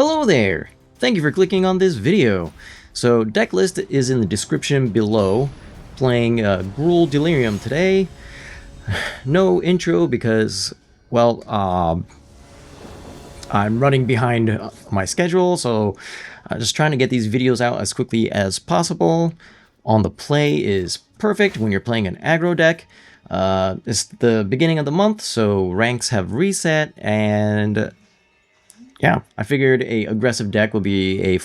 Hello there! Thank you for clicking on this video. So deck list is in the description below. Playing Gruul Delirium today. No intro because, well, I'm running behind my schedule, so just trying to get these videos out as quickly as possible. On the play is perfect when you're playing an aggro deck. It's the beginning of the month, so ranks have reset, and yeah, I figured a aggressive deck would be a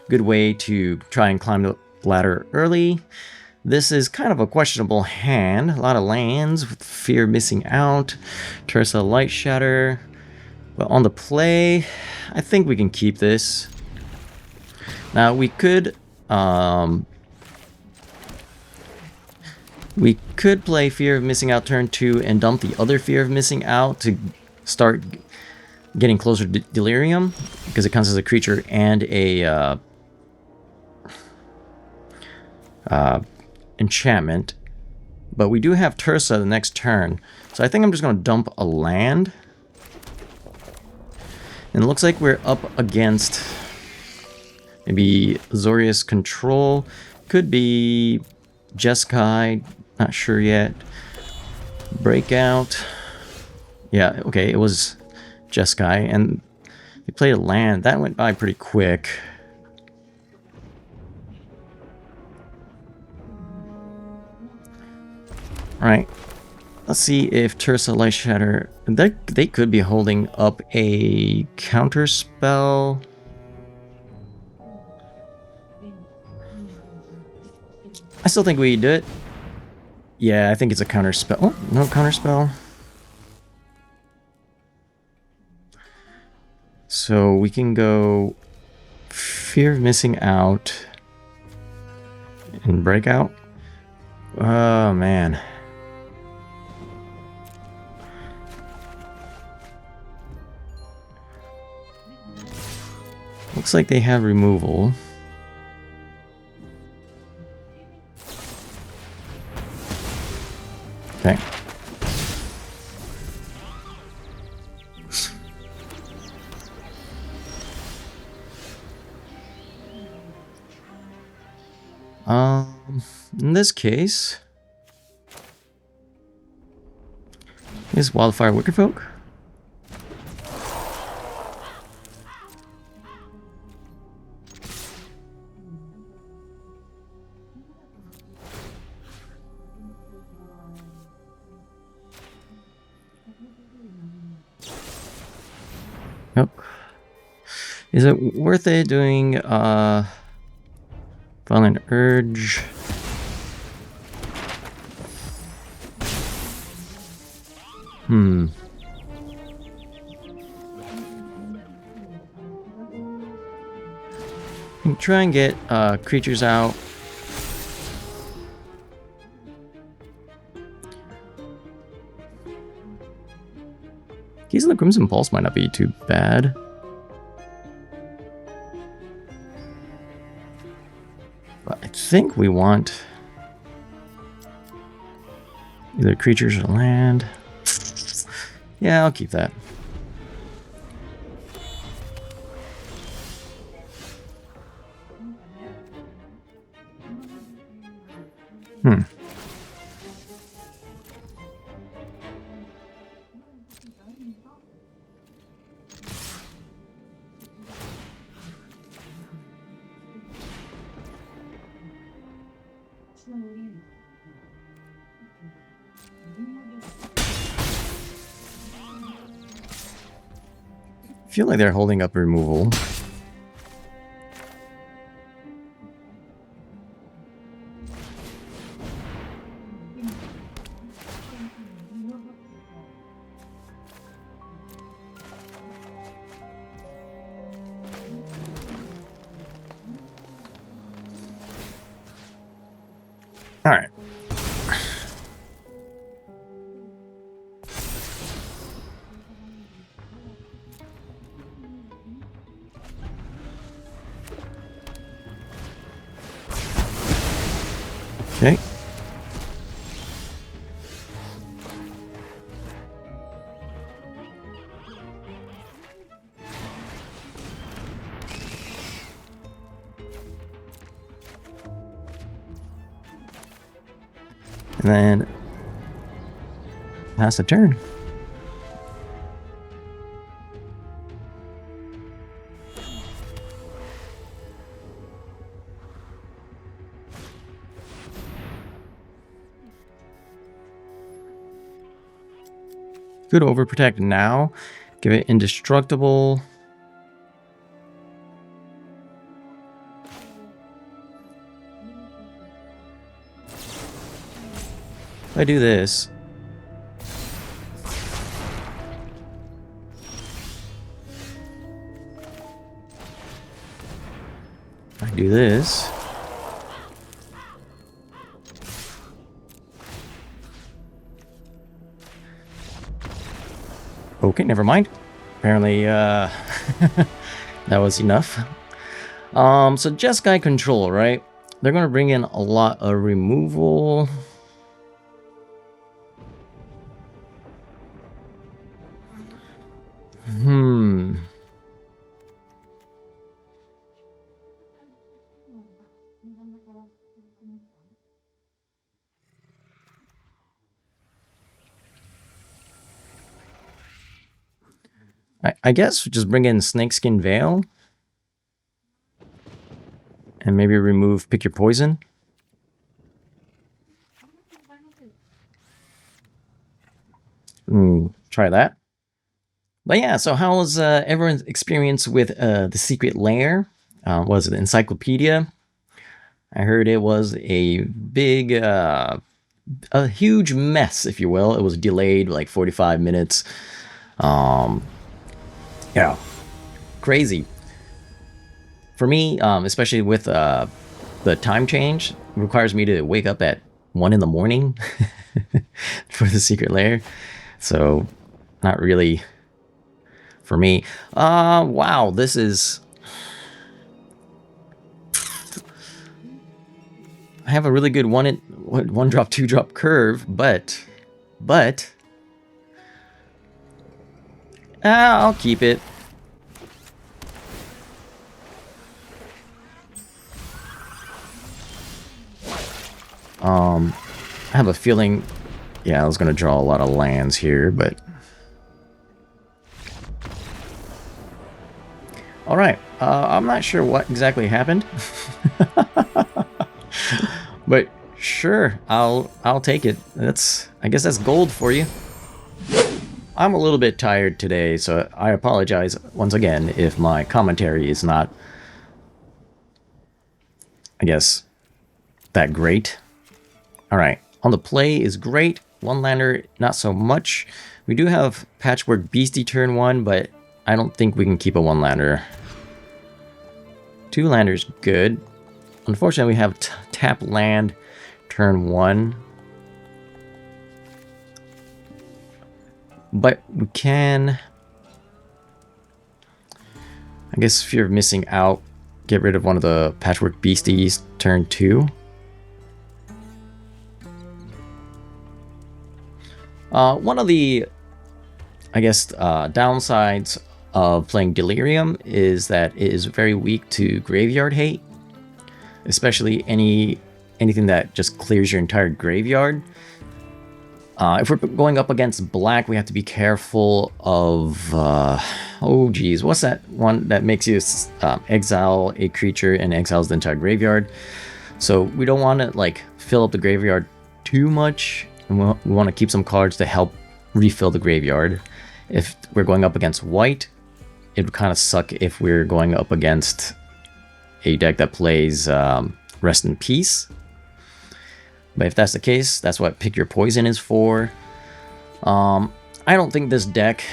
good way to try and climb the ladder early. This is kind of a questionable hand. A lot of lands with Fear of Missing Out, Tersa Light Shatter. But on the play, I think we can keep this. Now we could play Fear of Missing Out turn 2 and dump the other Fear of Missing Out to start getting closer to Delirium, because it counts as a creature and a enchantment. But we do have Tersa the next turn, so I think I'm just going to dump a land. And it looks like we're up against maybe Azorius Control. Could be Jeskai, not sure yet. Breakout. Yeah, okay, it was Jeskai, and they played a land. That went by pretty quick. Alright, let's see if Tersa Light Shatter... They could be holding up a counter spell. I still think we do it. Yeah, I think it's a counter spell. Oh, no counter spell. So we can go Fear of Missing Out and Breakout. Oh, man. Looks like they have removal. Okay. In this case, is Wildfire Wicked Folk? Nope. Is it worth it doing Violent Urge? Try and get creatures out. Keys of the Crimson Pulse might not be too bad. But I think we want either creatures or land. Yeah, I'll keep that. I feel like they're holding up removal. All right. Okay. And then pass the turn. Good overprotect now. Give it indestructible. If I do this, I do this. Okay, never mind. Apparently, that was enough. So Jeskai control, right? They're gonna bring in a lot of removal. I guess just bring in Snakeskin Veil. And maybe remove Pick Your Poison. Try that. But yeah, so how was everyone's experience with the Secret Lair? Was it Encyclopedia? I heard it was a big, a huge mess, if you will. It was delayed like 45 minutes. Yeah, crazy. For me, especially with the time change, it requires me to wake up at 1 in the morning for the Secret Lair. So, not really for me. Wow, this is... I have a really good one drop, 2 drop curve, but I'll keep it. I have a feeling, yeah, I was gonna draw a lot of lands here, but all right. I'm not sure what exactly happened, but sure, I'll take it. I guess that's gold for you. I'm a little bit tired today, so I apologize once again if my commentary is not, I guess, that great. All right, on the play is great. One lander, not so much. We do have Patchwork Beastie turn 1, but I don't think we can keep a 1-lander. 2 landers, good. Unfortunately, we have tap land turn 1. But we can, I guess, fear of missing out, get rid of one of the Patchwork Beasties turn 2. One of the, I guess, downsides of playing Delirium is that it is very weak to graveyard hate, especially anything that just clears your entire graveyard. If we're going up against black, we have to be careful of, oh geez, what's that one that makes you exile a creature and exiles the entire graveyard? So we don't want to like fill up the graveyard too much. We want to keep some cards to help refill the graveyard. If we're going up against white, it would kind of suck if we're going up against a deck that plays Rest in Peace. But if that's the case, that's what Pick Your Poison is for. I don't think this deck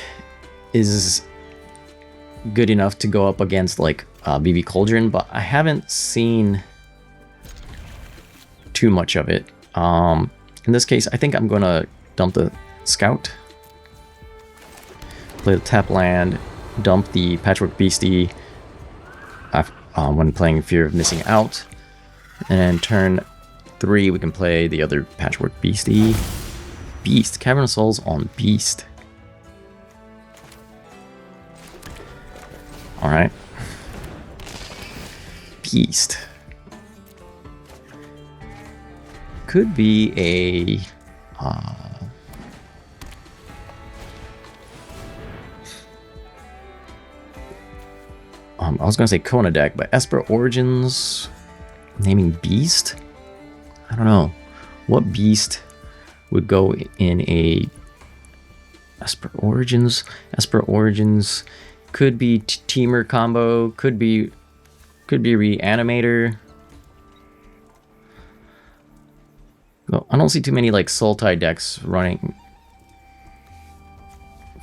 is good enough to go up against like BB Cauldron, but I haven't seen too much of it. In this case, I think I'm gonna dump the Scout, play the tap land, dump the Patchwork Beastie when playing Fear of Missing Out, and then turn 3 we can play the other Patchwork Beastie. Beast, Cavern of Souls on Beast. Alright. Beast. could be a I was gonna say Kona deck, but Esper Origins naming Beast? I don't know. What Beast would go in a Esper Origins? Esper Origins could be Teamer combo, could be Reanimator. Well, I don't see too many like Sultai decks running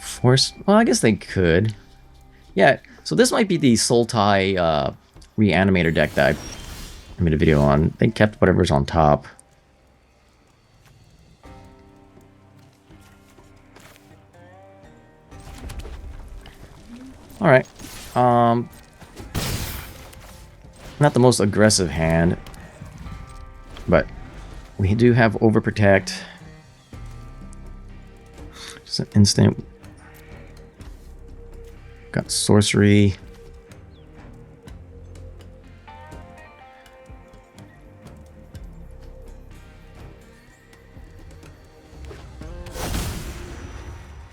Force. Well, I guess they could. Yeah, so this might be the Sultai Reanimator deck that I made a video on. They kept whatever's on top. Alright. Not the most aggressive hand, but we do have Overprotect. Just an instant. Got Sorcery.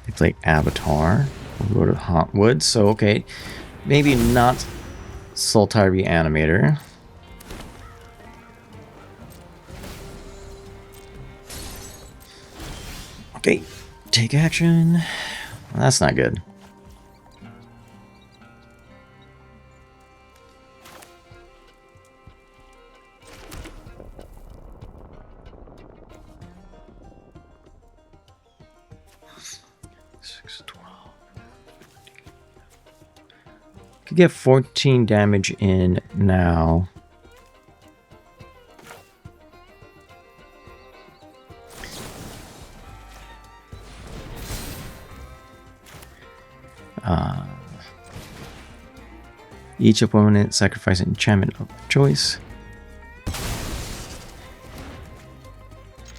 They play Avatar. We'll go to Hauntwood, so okay. Maybe not Sultai Reanimator. Okay, take action. Well, that's not good. Could get 14 damage in now. Each opponent sacrifice an enchantment of choice.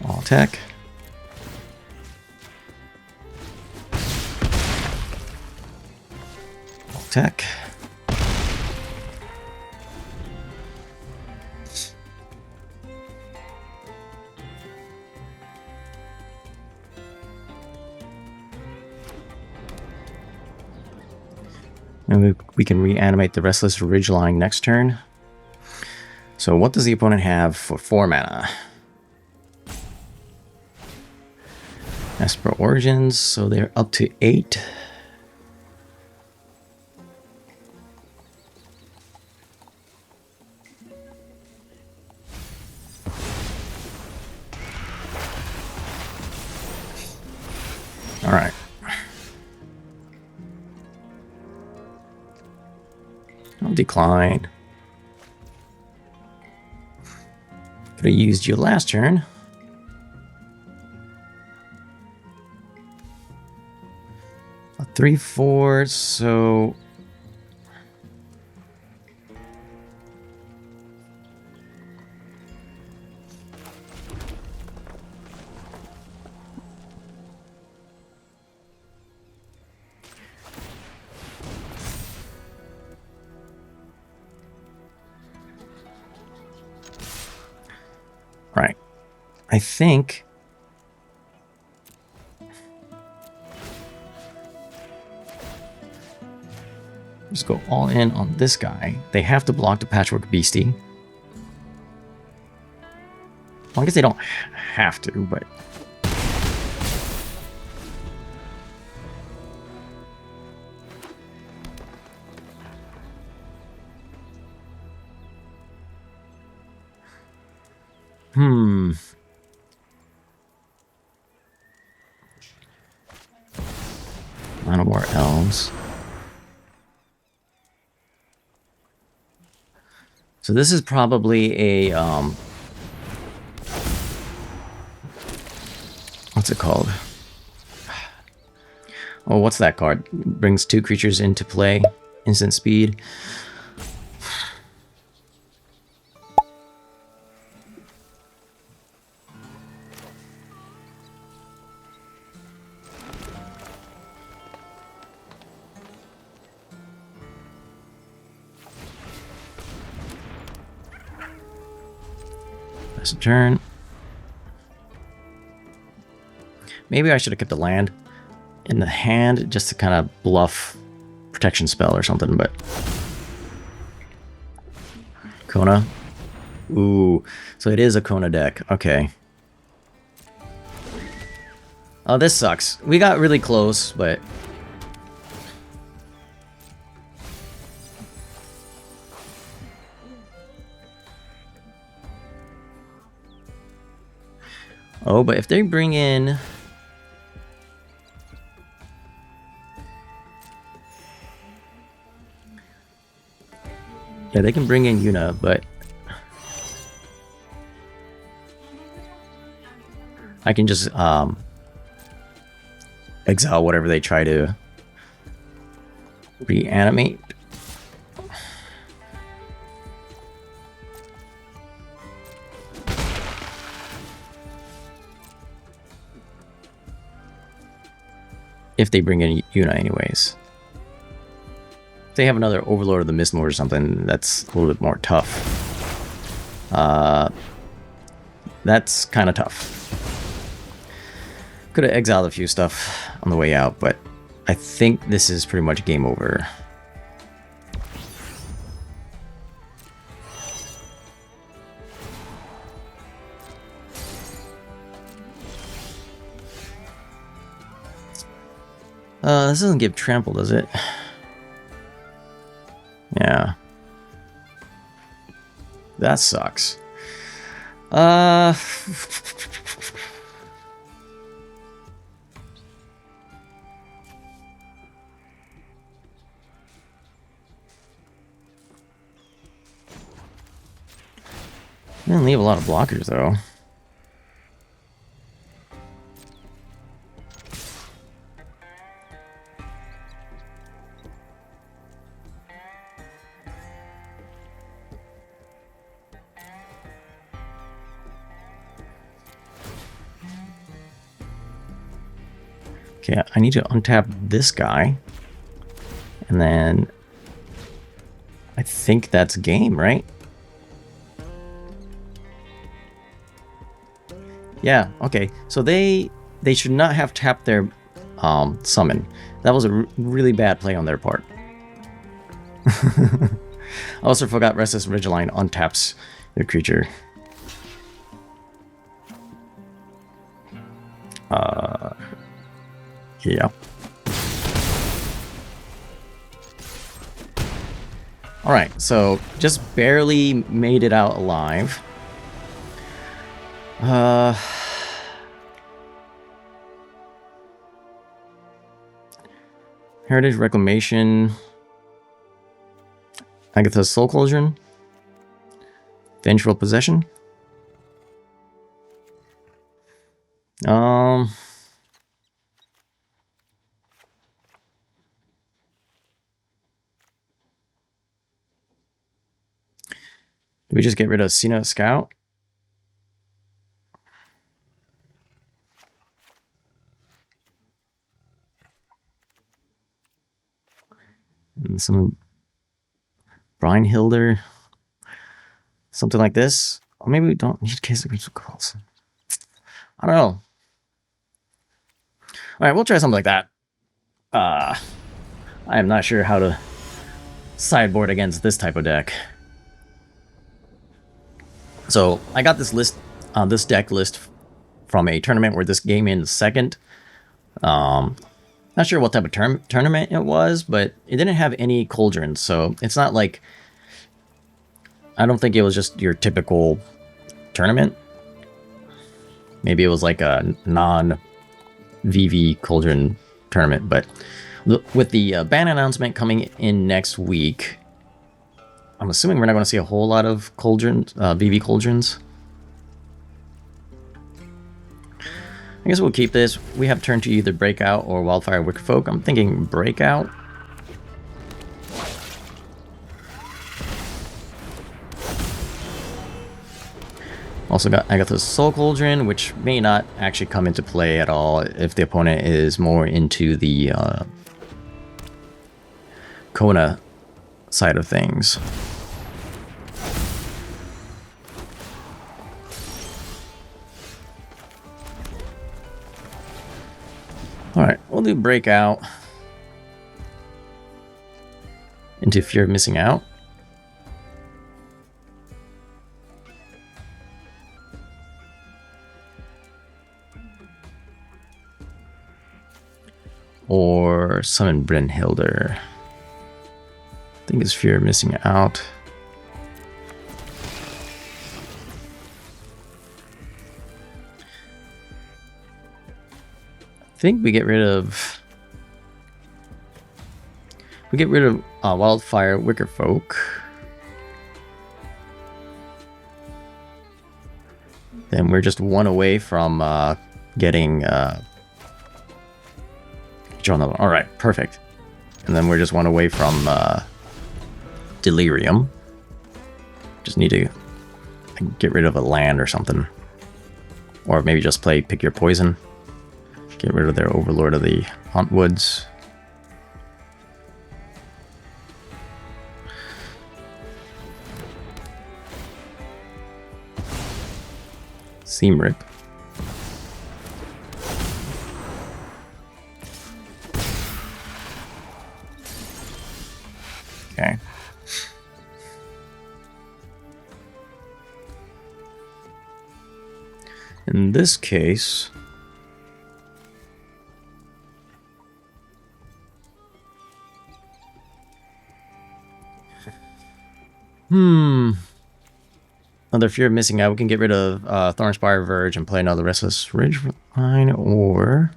All attack. All attack. And we can reanimate the Restless Ridgeline next turn. So what does the opponent have for 4 mana? Esper Origins, so they're up to 8. All right. I'll decline. Could have used you last turn. A 3/4, so right. I think just go all in on this guy. They have to block the Patchwork Beastie. Well, I guess they don't have to, but Mana War Elves. So this is probably a what's it called? Oh, what's that card? Brings 2 creatures into play, instant speed. That's a turn. Maybe I should have kept the land in the hand just to kind of bluff protection spell or something, but... Kona. Ooh, so it is a Kona deck. Okay. Oh, this sucks. We got really close, but... Oh, but if they bring in... Yeah, they can bring in Yuna, but... I can just, exile whatever they try to reanimate. If they bring in Yuna anyways. If they have another Overlord of the Mist Lord or something, that's a little bit more tough. That's kind of tough. Could have exiled a few stuff on the way out, but I think this is pretty much game over. This doesn't give trample, does it? Yeah. That sucks. Didn't leave a lot of blockers, though. Okay, I need to untap this guy. And then... I think that's game, right? Yeah, okay. So they should not have tapped their summon. That was a really bad play on their part. I also forgot Restless Ridgeline untaps your creature. Yeah. Alright, so just barely made it out alive. Heritage Reclamation. Agatha's Soul Cauldron. Vengeful Possession. Do we just get rid of Cena Scout? And some Brynhilder. Something like this. Or maybe we don't need Case of Calls. I don't know. Alright, we'll try something like that. I am not sure how to sideboard against this type of deck. So I got this list, this deck list from a tournament where this game in second. Not sure what type of tournament it was, but it didn't have any cauldrons, so it's not like... I don't think it was just your typical tournament. Maybe it was like a non-VV cauldron tournament, but with the ban announcement coming in next week, I'm assuming we're not going to see a whole lot of cauldrons, VV cauldrons. I guess we'll keep this. We have turn to either Breakout or Wildfire Wicked Folk. I'm thinking Breakout. Also got Agatha's Soul Cauldron, which may not actually come into play at all if the opponent is more into the Kona side of things. we'll do Breakout into Fear of Missing Out. Or summon Brynhildr. I think it's Fear of Missing Out. I think we get rid of Wildfire Wicker Folk. Then we're just one away from getting draw another one. All right, perfect. And then we're just one away from Delirium. Just need to get rid of a land or something, or maybe just play Pick Your Poison. Get rid of their Overlord of the Hauntwoods. Seam Rip. Okay. In this case, another Fear of Missing Out. We can get rid of Thornspire Verge and play another Restless Ridgeline, or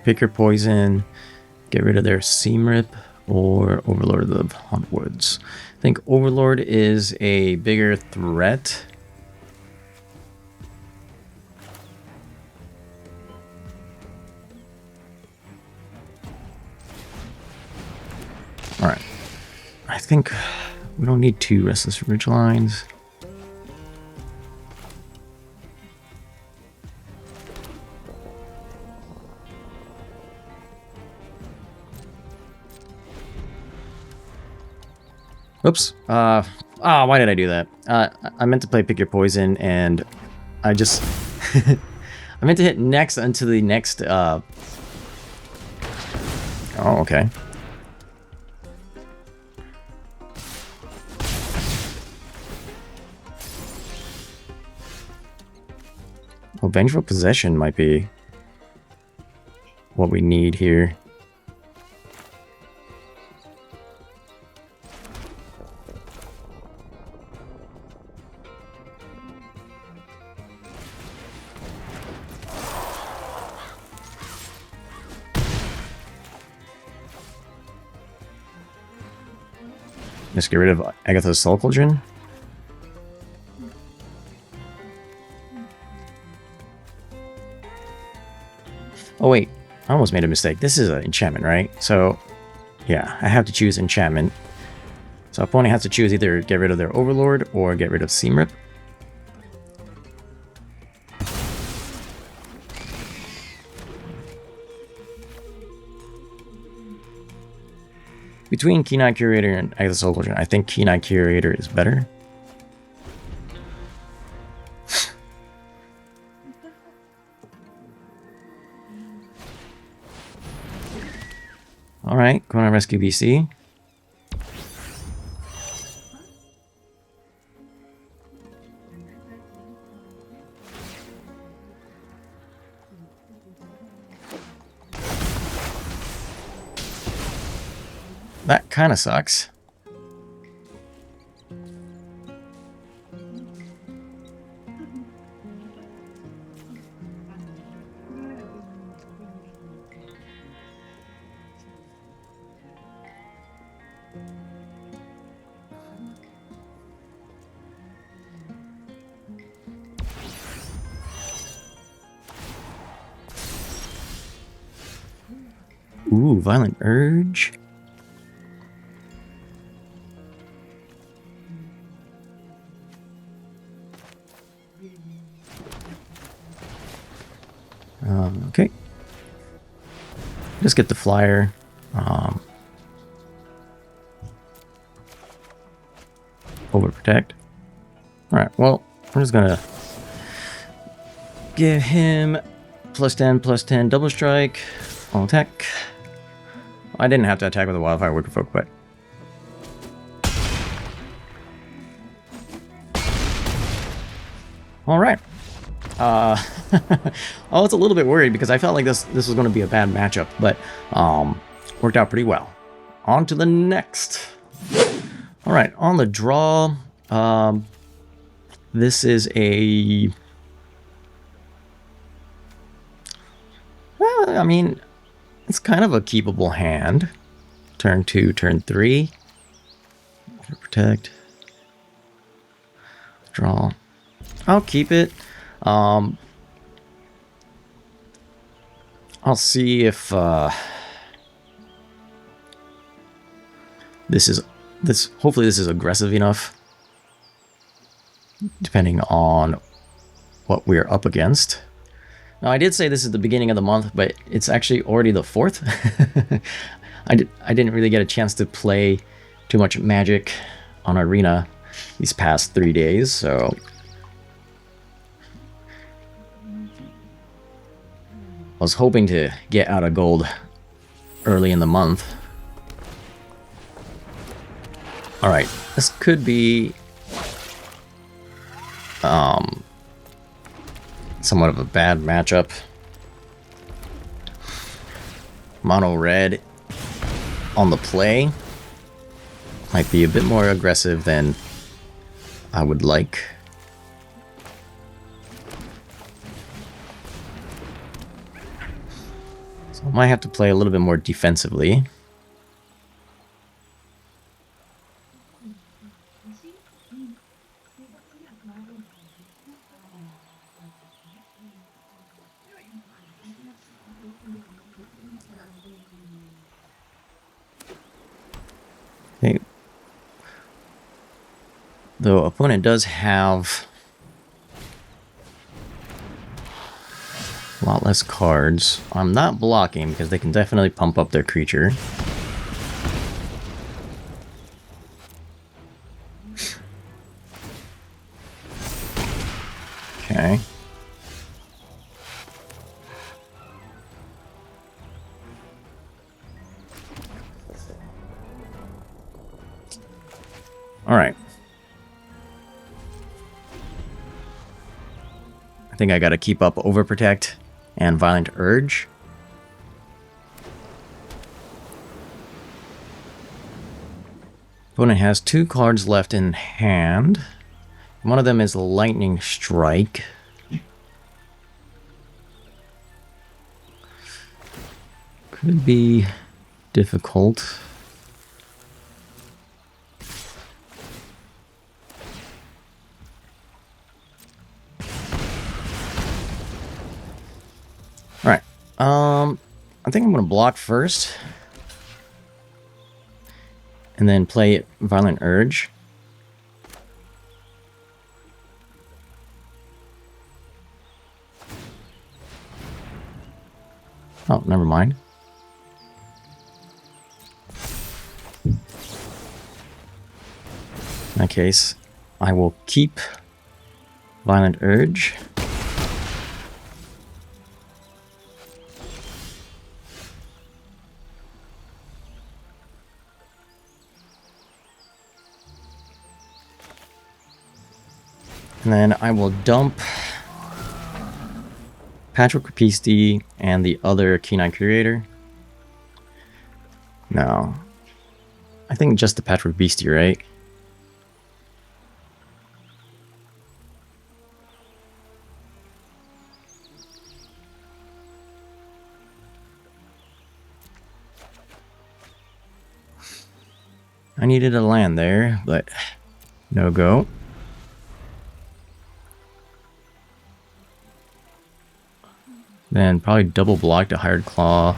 Pick Your Poison, get rid of their Seam Rip, or Overlord of the Hauntwoods. I think Overlord is a bigger threat. Alright. I think we don't need two Restless Ridgelines. Oops. Why did I do that? I meant to play Pick Your Poison, and I just... I meant to hit next until the next... Oh, okay. Well, Vengeful Possession might be what we need here. Just get rid of Agatha's Soul Cauldron. Oh wait, I almost made a mistake. This is an enchantment, right? So, yeah, I have to choose enchantment. So opponent has to choose either get rid of their Overlord or get rid of Seam Rip. Between Keen-Eye Curator and Agatha's Soul Cauldron, I think Keen-Eye Curator is better. Alright, going to rescue BC. That kind of sucks. Ooh, Violent Urge. Okay. Just get the flyer. Overprotect. Alright, well, we're just gonna give him +10/+10 double strike. All attack. I didn't have to attack with a Wildfire Wicked Folk, but... Alright. I was a little bit worried because I felt like this was going to be a bad matchup, but worked out pretty well. On to the next. Alright, on the draw, this is a... Well, I mean, it's kind of a keepable hand. Turn 2, turn 3. Protect. Draw. I'll keep it. I'll see if hopefully this is aggressive enough, depending on what we're up against. Now, I did say this is the beginning of the month, but it's actually already the 4th. I didn't really get a chance to play too much Magic on Arena these past 3 days, so... I was hoping to get out of gold early in the month. Alright, this could be somewhat of a bad matchup. Mono red on the play might be a bit more aggressive than I would like. So I might have to play a little bit more defensively. Okay. The opponent does have a lot less cards. I'm not blocking because they can definitely pump up their creature. Okay. All right. I think I gotta keep up Overprotect and Violent Urge. Opponent has 2 cards left in hand. One of them is Lightning Strike. Could be difficult. Alright, I think I'm going to block first. And then play Violent Urge. Oh, never mind. In that case, I will keep Violent Urge. And then I will dump Patchwork Rapiste and the other Canine Curator. No. I think just the Patchwork Rapiste, right? I needed a land there, but no go. Then probably double block to Hired Claw.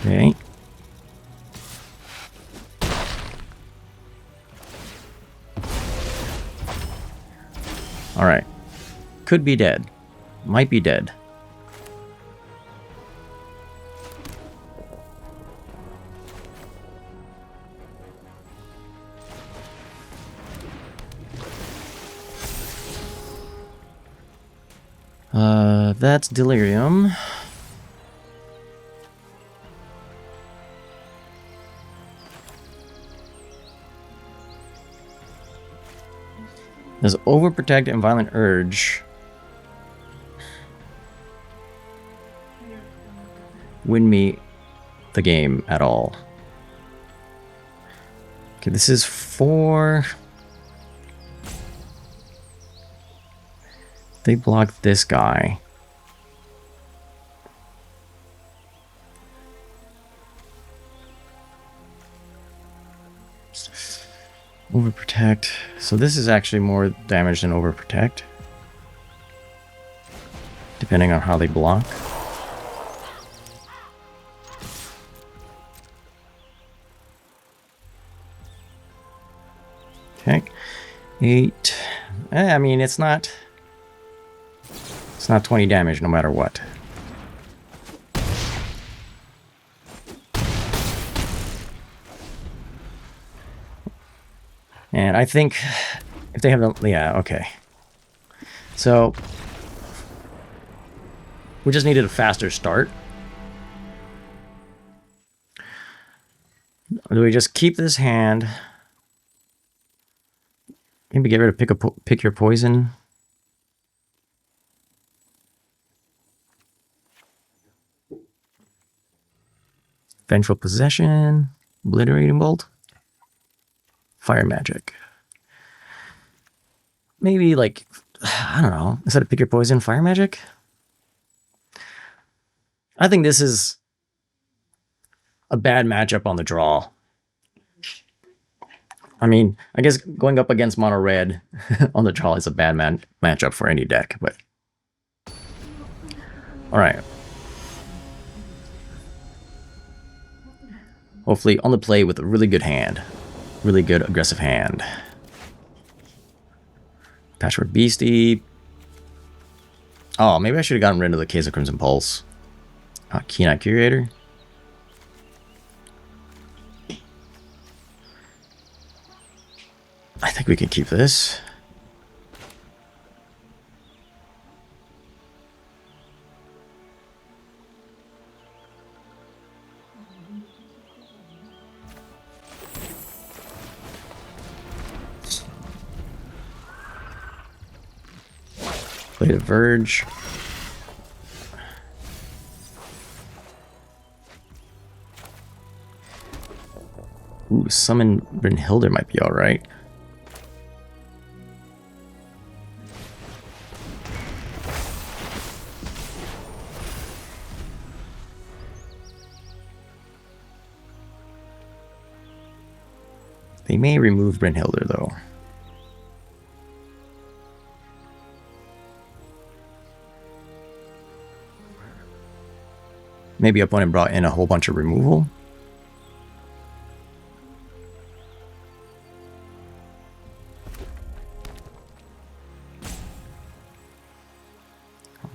Okay. Alright. Could be dead. Might be dead. That's Delirium. Does Overprotect and Violent Urge win me the game at all? Okay, this is 4. They block this guy. Overprotect. So this is actually more damage than Overprotect, depending on how they block. Okay. 8. I mean, it's not 20 damage no matter what. And I think if they have the... Yeah, okay. So we just needed a faster start. Do we just keep this hand? Maybe get rid of pick your poison. Vengeful Possession. Obliterating Bolt. Fire Magic. Maybe like, I don't know, instead of pick your poison, Fire Magic? I think this is a bad matchup on the draw. I mean, I guess going up against mono red on the draw is a bad matchup for any deck, but... Alright. Hopefully on the play with a really good hand. Really good aggressive hand. Patchwork Beastie. Oh, maybe I should have gotten rid of the Case of Crimson Pulse. Keen-Eye Curator. I think we can keep this. Play the Verge. Ooh, summon Brynhilder might be alright. They may remove Brynhilder though. Maybe opponent brought in a whole bunch of removal.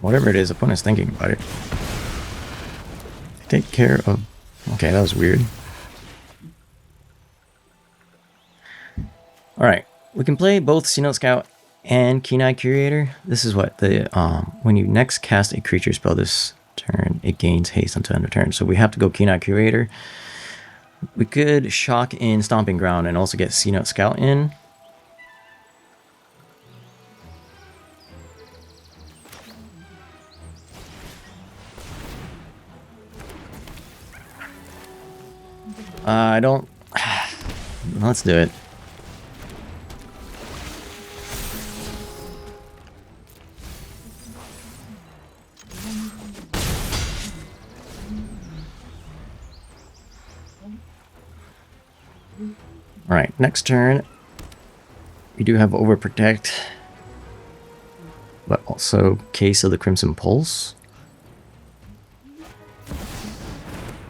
Whatever it is, opponent's thinking about it. Take care of... Okay, that was weird. Alright, we can play both Sea-Note Scout and Keen-Eye Curator. This is what the... when you next cast a creature spell this turn, it gains haste until end of turn. So we have to go Keen-Eye Curator. We could shock in Stomping Ground and also get Sea-Note Scout in. I don't... Let's do it. Alright, next turn, we do have Overprotect, but also Case of the Crimson Pulse.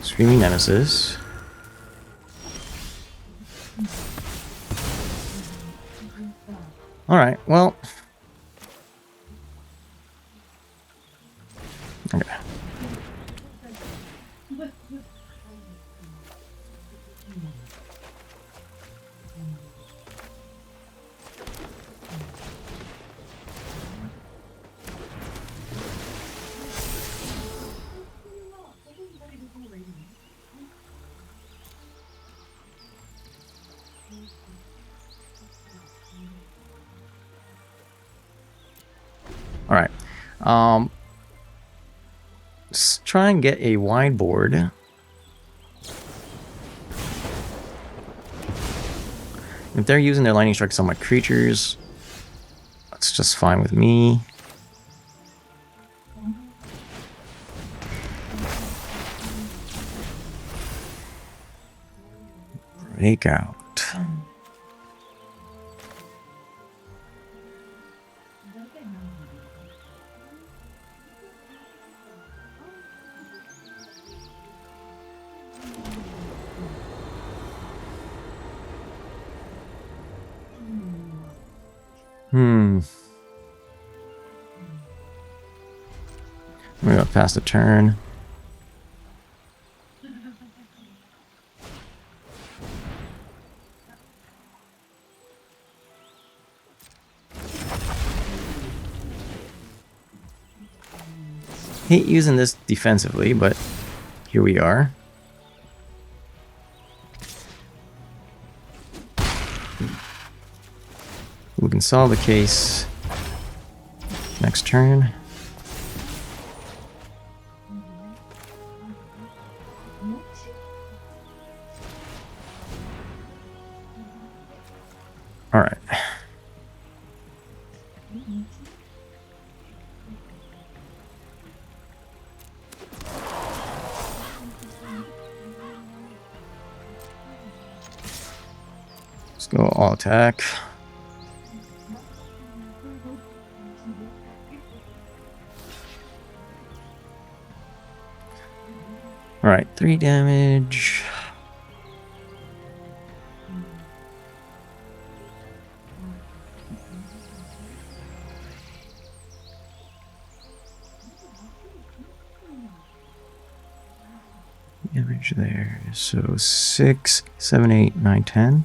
Screaming Nemesis. Alright, well... Okay. All right. Let's try and get a wide board. If they're using their lightning strikes on my creatures, that's just fine with me. Break out. I'm gonna pass the turn. Hate using this defensively, but here we are. We can solve the case next turn. All right. Let's go all attack. All right, 3 damage. Damage there. So 6, 7, 8, 9, 10.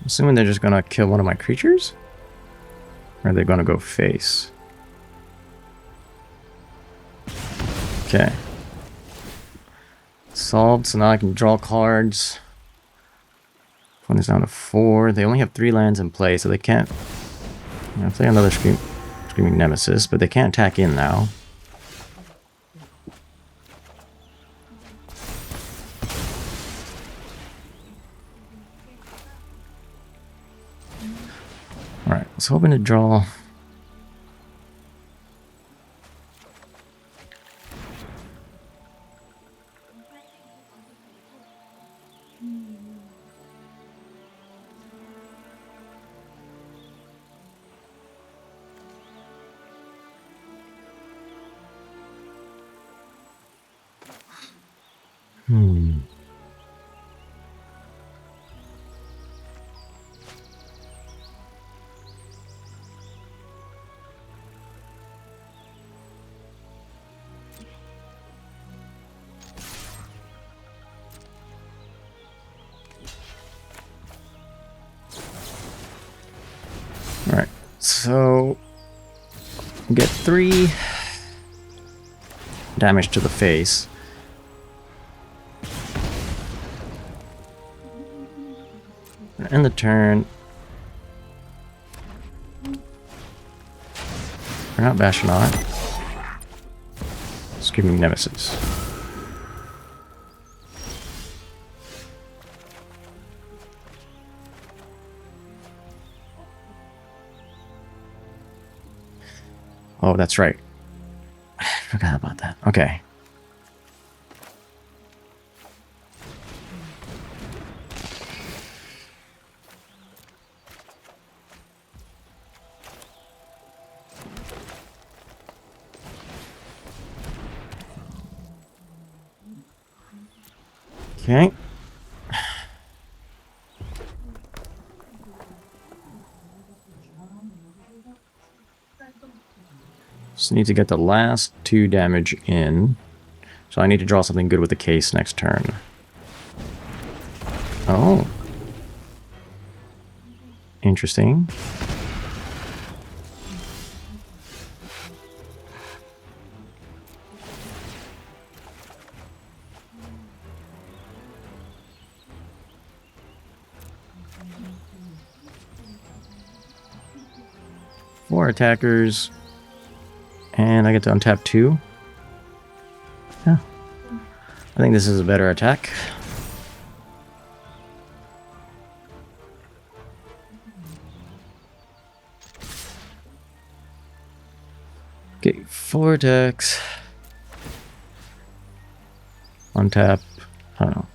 Assuming they're just gonna kill one of my creatures? Or are they gonna go face? Okay. Solved, so now I can draw cards. One is down to 4. They only have 3 lands in play, so they can't... I'll play another Screaming Nemesis, but they can't attack in now. Alright, I was hoping to draw... Alright, so... get 3 damage to the face. End the turn. We're not Bastionot. Screaming Nemesis. Oh, that's right. I forgot about that. Okay. Okay. Just need to get the last 2 damage in. So I need to draw something good with the case next turn. Oh. 4 attackers. And I get to untap 2. Yeah. I think this is a better attack. Okay, 4 attacks. Untap. I don't know.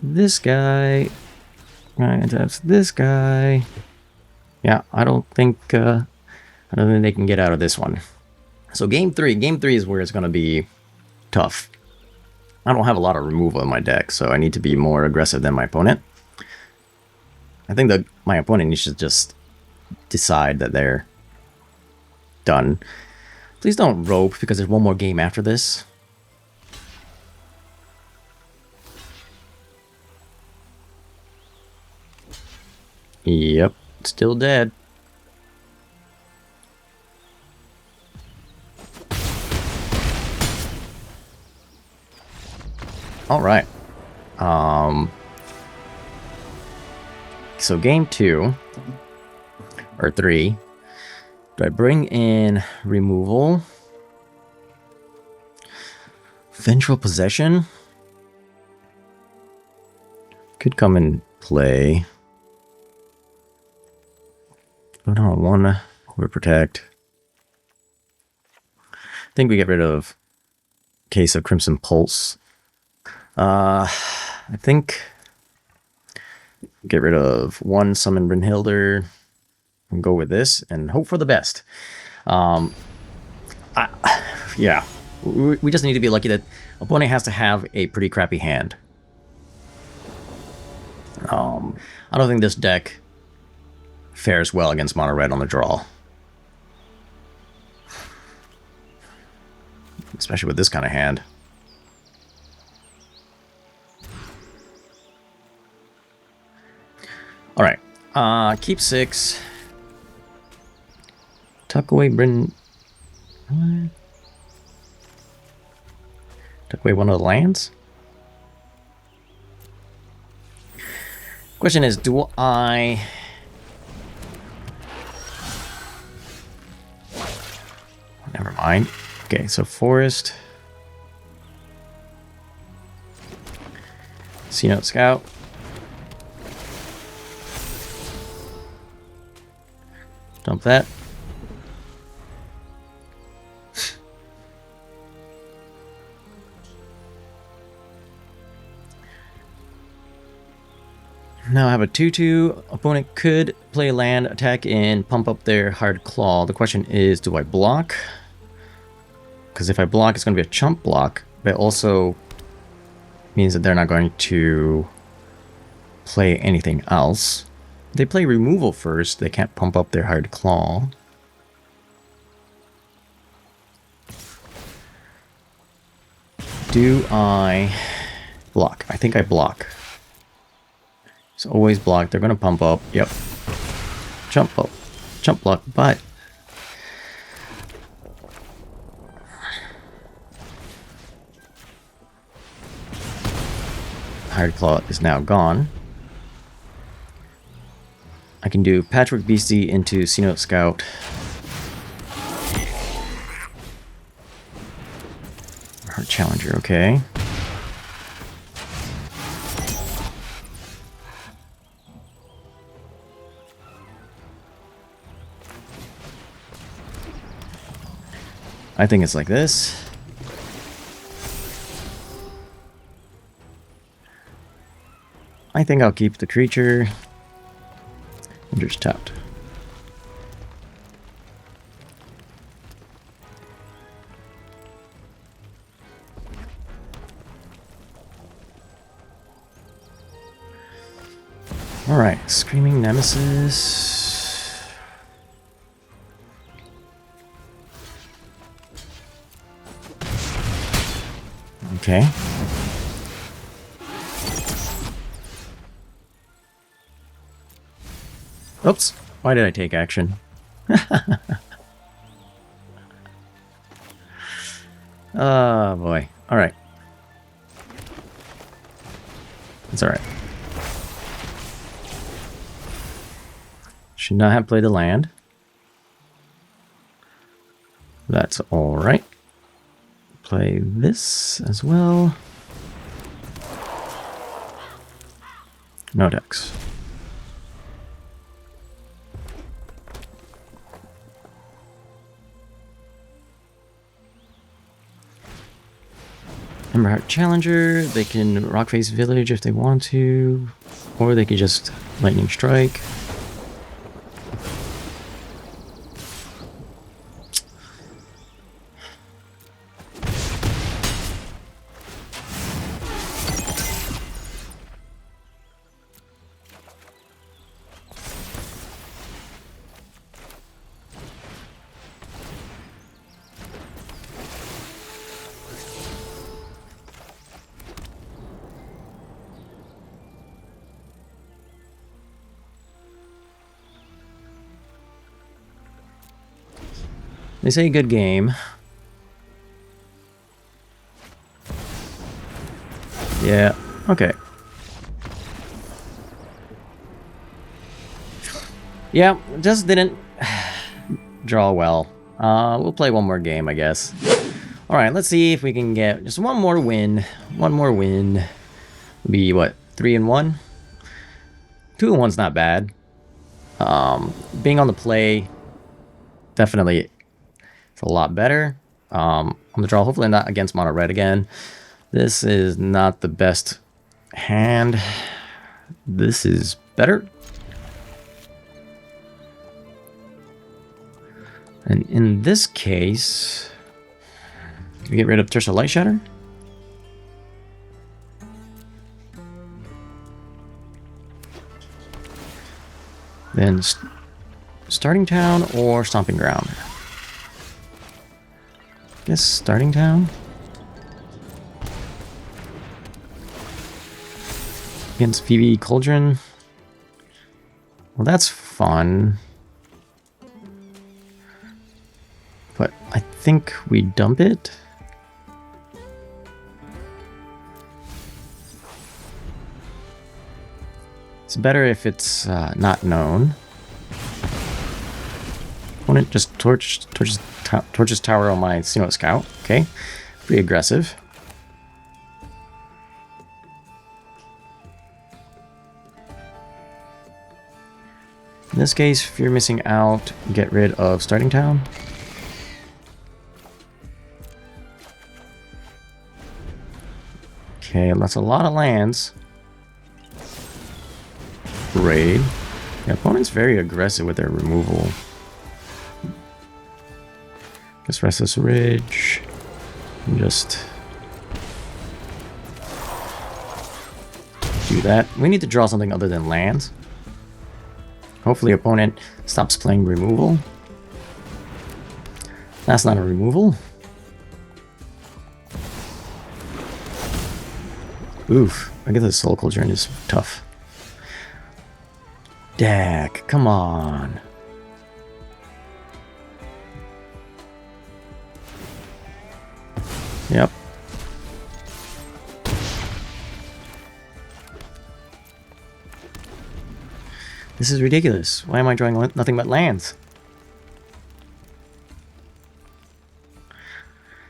This guy. Untaps this guy. Yeah, I don't think they can get out of this one. So game 3 is where it's going to be tough. I don't have a lot of removal in my deck, so I need to be more aggressive than my opponent. I think that my opponent needs to just decide that they're done. Please don't rope, because there's one more game after this. Yep, still dead. All right. So game 2 or 3. Do I bring in removal? Vengeful Possession could come in play. But I don't want to overprotect. I think we get rid of Case of Crimson Pulse. I think get rid of 1 Summon Brynhildr and go with this and hope for the best. Yeah, we just need to be lucky that opponent has to have a pretty crappy hand. I don't think this deck fares well against mono red on the draw, especially with this kind of hand. All right, keep 6. Tuck away Tuck away one of the lands. Question is, do I... Never mind. Okay, so Forest. C-Note Scout. Dump that. Now I have a 2/2. Opponent could play land, attack in, pump up their Hard Claw. The question is, do I block? Because if I block, it's going to be a chump block. But it also means that they're not going to play anything else. If they play removal first, they can't pump up their Hard Claw. Do I block? I think I block. It's always block. They're going to pump up. Yep. Jump up. Jump block. But Hard Claw is now gone. I can do Patchwork Beastie into C-Note Scout. Heart Challenger, okay. I think it's like this. I think I'll keep the creature. And just tapped. Alright, Screaming Nemesis. Okay. Oops. Why did I take action? Oh boy. Alright. It's alright. Should not have played the land. That's alright. Play this as well. No decks. Emberheart Challenger, they can Rockface Village if they want to, or they could just Lightning Strike. They say good game. Yeah, okay. Yeah, just didn't draw well. We'll play one more game, I guess. Alright, let's see if we can get just one more win. One more win. Be what, 3-1? 2-1's not bad. Being on the play, definitely it's a lot better. On the draw, hopefully not against mono red again. This is not the best hand. This is better. And in this case, we get rid of Tersa Light Shatter. Then Starting Town or Stomping Ground. Guess Starting Town. Against Phoebe Cauldron. Well, that's fun. But I think we dump it. It's better if it's not known. Opponent just torches tower on my Sinnoh Scout. Okay, pretty aggressive. In this case, if you're missing out, get rid of Starting Town. Okay, that's a lot of lands. Raid. The opponent's very aggressive with their removal. Guess Restless Ridge. And just do that. We need to draw something other than lands. Hopefully opponent stops playing removal. That's not a removal. Oof, I guess the Soul Cauldron is tough. Dak, come on. Yep. This is ridiculous. Why am I drawing nothing but lands?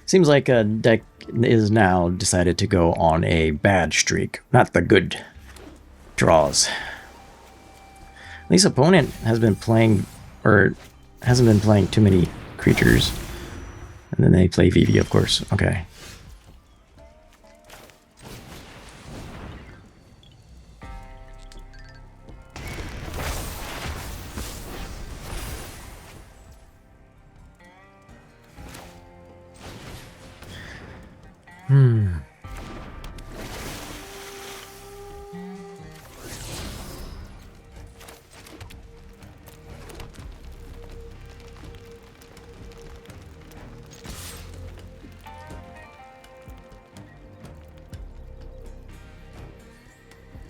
Seems like a deck is now decided to go on a bad streak, not the good draws. At least opponent has been playing, or hasn't been playing too many creatures. And then they play Vivi, of course. Okay.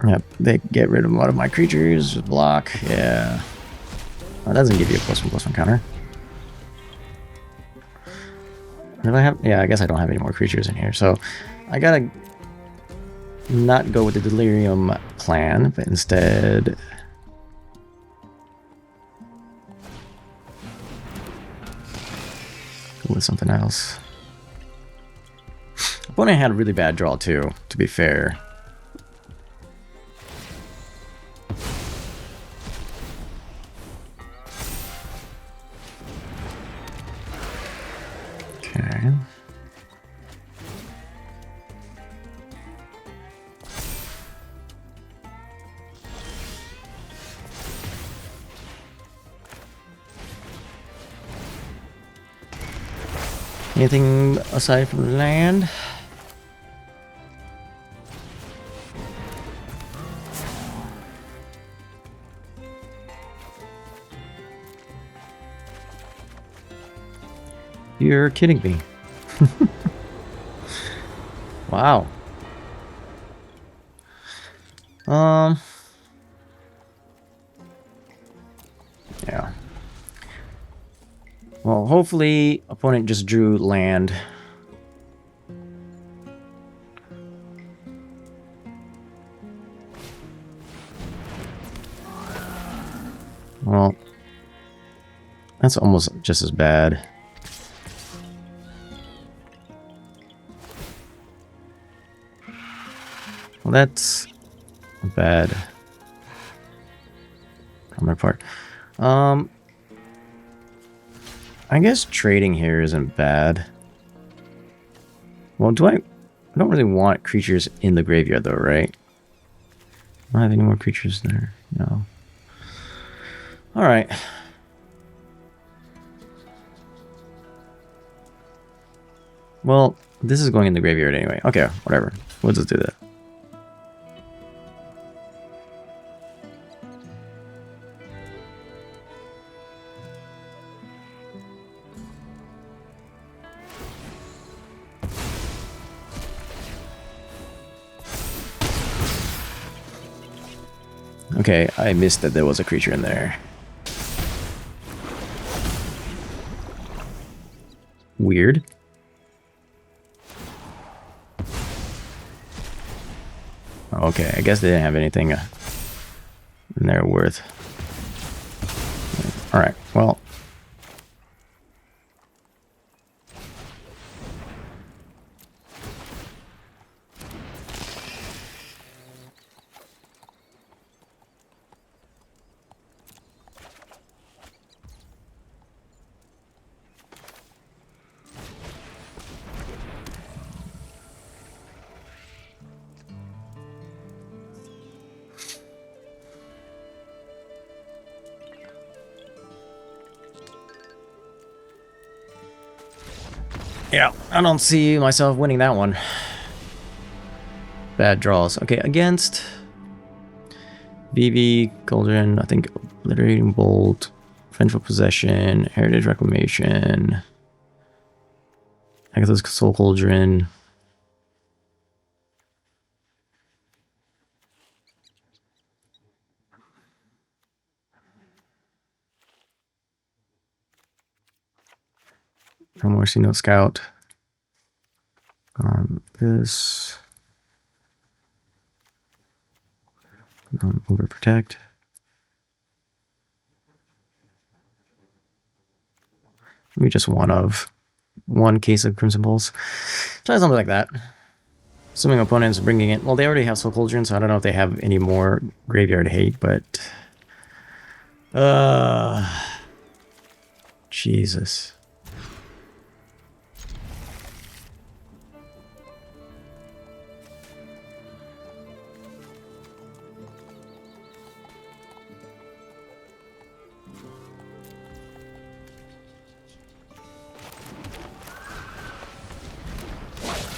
Yep, they get rid of a lot of my creatures, block, yeah. That doesn't give you a +1/+1 counter. Do I have? Yeah, I guess I don't have any more creatures in here, so I gotta not go with the Delirium plan, but instead with something else. Opponent had a really bad draw too, to be fair. Okay. Anything aside from land? You're kidding me. Wow. Yeah. Well, hopefully opponent just drew land. Well, that's almost just as bad. Well, that's bad on my part. I guess trading here isn't bad. Well, I don't really want creatures in the graveyard though, right? I don't have any more creatures there. No. Alright. Well, this is going in the graveyard anyway. Okay, whatever. We'll just do that. Okay, I missed that there was a creature in there. Weird. Okay, I guess they didn't have anything in there worth. Alright, well. Yeah, I don't see myself winning that one. Bad draws. Okay, against BV, Cauldron, I think Obliterating Bolt, Vengeful Possession, Heritage Reclamation, Agatha's Soul Cauldron. No Mercy, no Scout. This. Overprotect. Maybe just one case of Crimson Pulse. Try something like that. Assuming opponents bringing it. Well, they already have Soul Cauldron, so I don't know if they have any more graveyard hate, but. Jesus.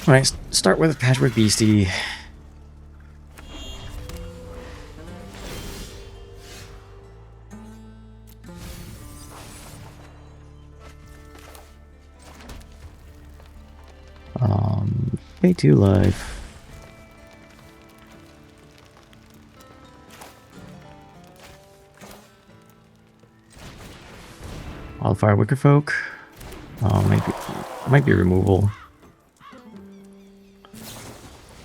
Alright, start with Patchwork Beastie. Pay 2 life. Wildfire Wicker Folk. Might be removal.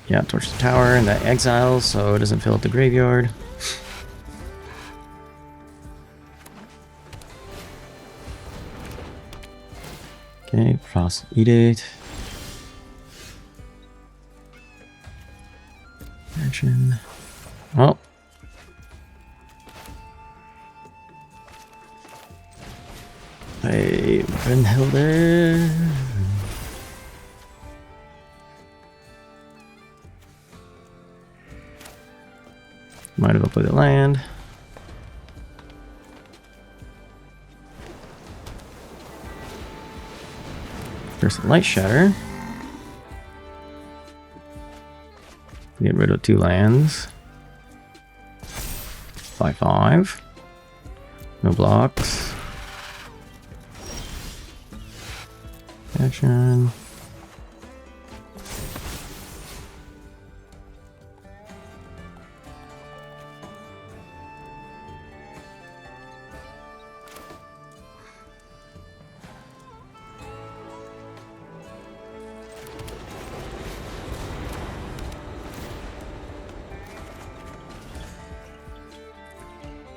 Yeah, torch the tower and that exiles, so it doesn't fill up the graveyard. Okay, Frost Edict. Action. Oh. Hey, Brynhilde. Might as well play the land. First Light Shatter. Get rid of 2 lands. 5/5. No blocks. Action.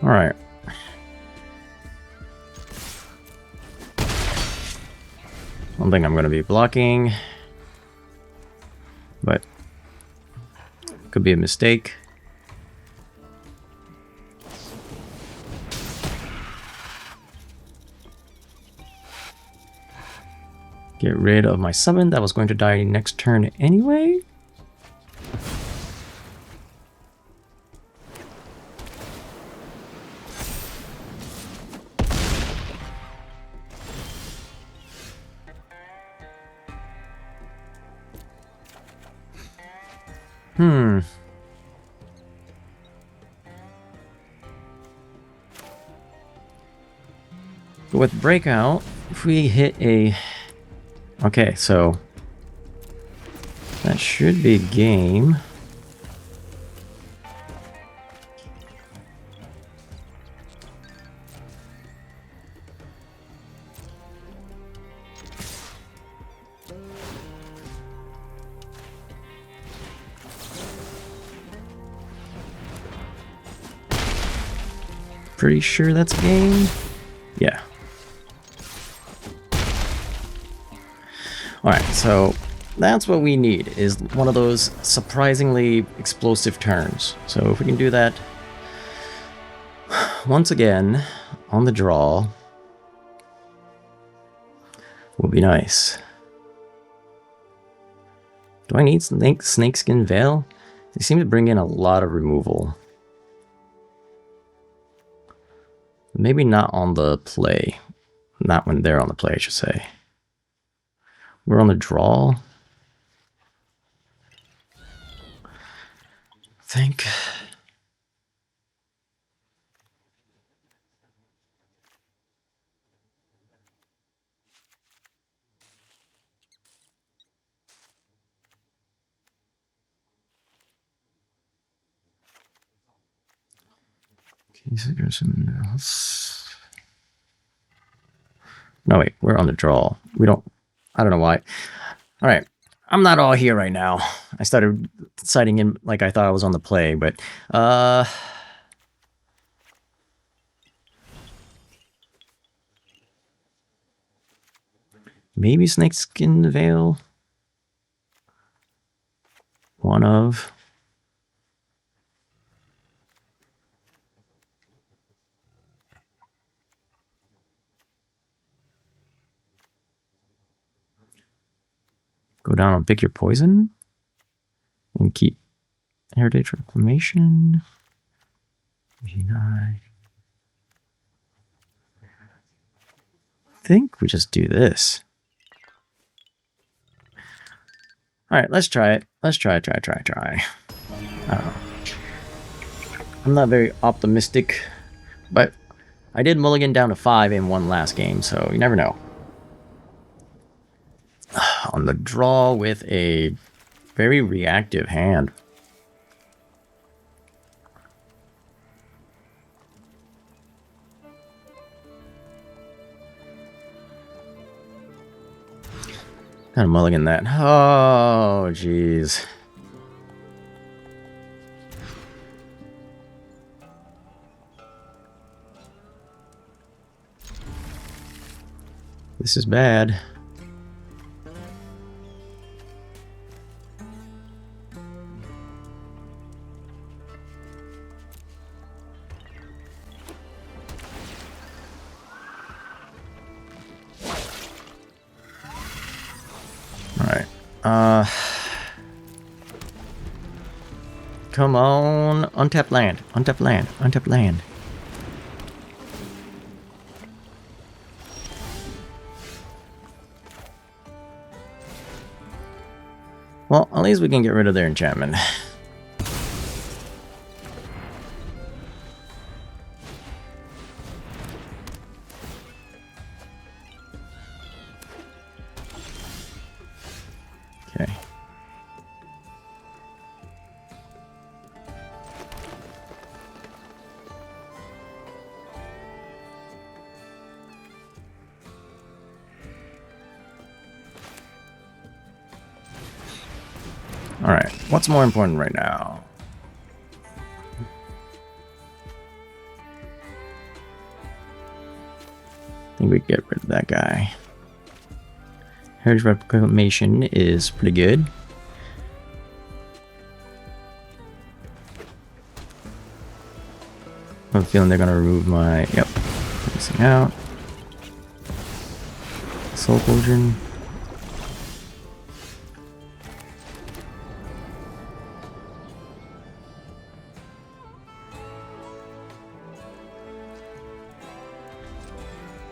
All right. One thing I'm going to be blocking, but could be a mistake. Get rid of my summon that was going to die next turn anyway. But with Breakout, if we hit a... Okay, so that should be game. Pretty sure that's game. Yeah. Alright, so that's what we need, is one of those surprisingly explosive turns. So if we can do that once again on the draw, will be nice. Do I need Snakeskin Veil? They seem to bring in a lot of removal. Maybe not on the play. Not when they're on the play, I should say. We're on the draw. I think. No, wait, we're on the draw. We don't, I don't know why. All right, I'm not all here right now. I started sighting in like I thought I was on the play, but maybe Snakeskin Veil. One of. Go down and pick your poison. And keep Heritage Reclamation. I think we just do this. Alright, let's try it. Let's try. I don't know. I'm not very optimistic, but I did mulligan down to 5 in one last game, so you never know. On the draw with a very reactive hand. Gotta mulligan that. Oh, jeez. This is bad. Uh, come on. Untapped land. Untapped land. Untapped land. Well, at least we can get rid of their enchantment. Okay. Alright, what's more important right now? I think we get rid of that guy. Heritage Reclamation is pretty good. I have a feeling they're gonna remove my... Yep. Missing out. Soul Cauldron.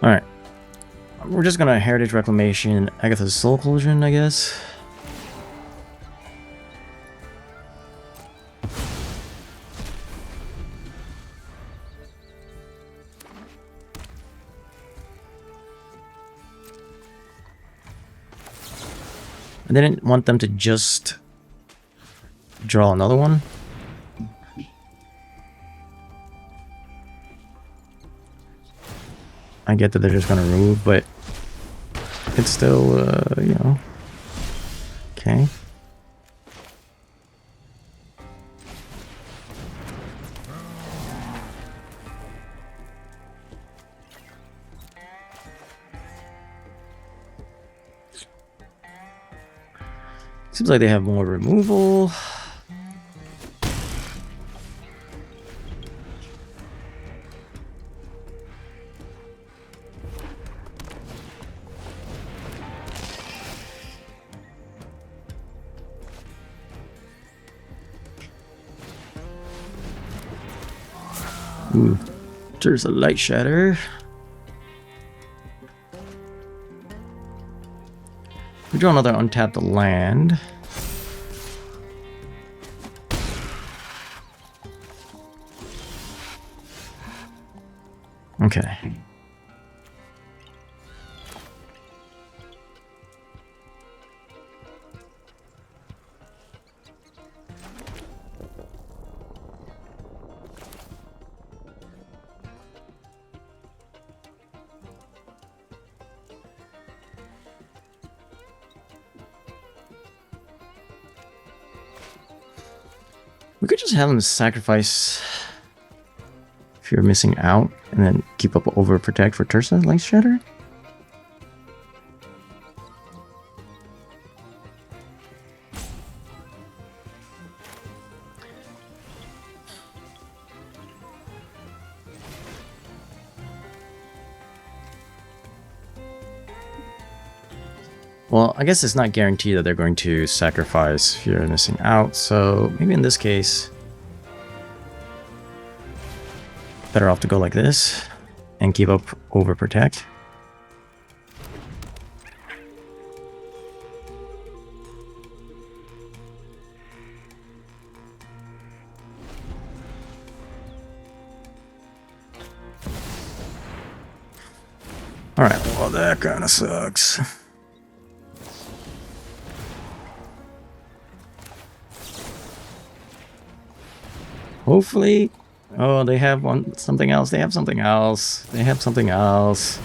Alright. We're just gonna Heritage Reclamation Agatha's Soul Cauldron, I guess. I didn't want them to just draw another one. I get that they're just gonna remove, but it's still, you know, okay. Seems like they have more removal. Ooh, there's a light shatter. We draw another untapped land. Okay. We could just have them sacrifice if you're missing out, and then keep up overprotect for Tursa, Light Shatter. Well, I guess it's not guaranteed that they're going to sacrifice if you're missing out, so maybe in this case, better off to go like this and keep up overprotect. Alright, well that kinda sucks. Hopefully... Oh, they have something else. They have something else. They have something else.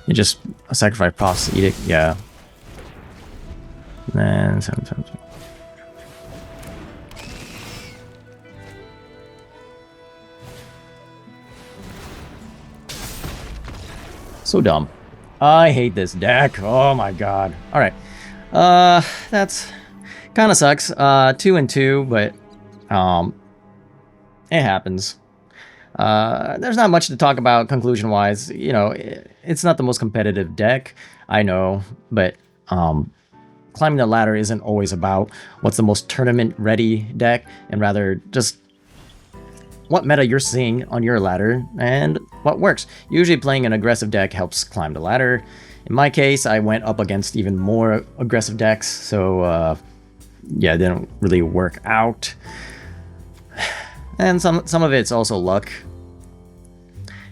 You just sacrifice Prophecy Edict, yeah. And then so dumb. I hate this deck. Oh my god. Alright. That's kind of sucks. 2 and 2, but it happens. There's not much to talk about conclusion-wise. You know, it's not the most competitive deck, I know, but climbing the ladder isn't always about what's the most tournament-ready deck, and rather just what meta you're seeing on your ladder and what works. Usually playing an aggressive deck helps climb the ladder. In my case, I went up against even more aggressive decks, so yeah, it didn't really work out. And some of it's also luck.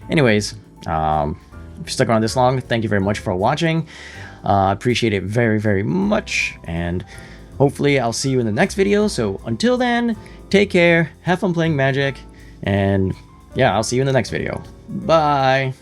Anyways, if you stuck around this long, thank you very much for watching. I appreciate it very, very much, and hopefully I'll see you in the next video. So until then, take care, have fun playing Magic, and yeah, I'll see you in the next video. Bye!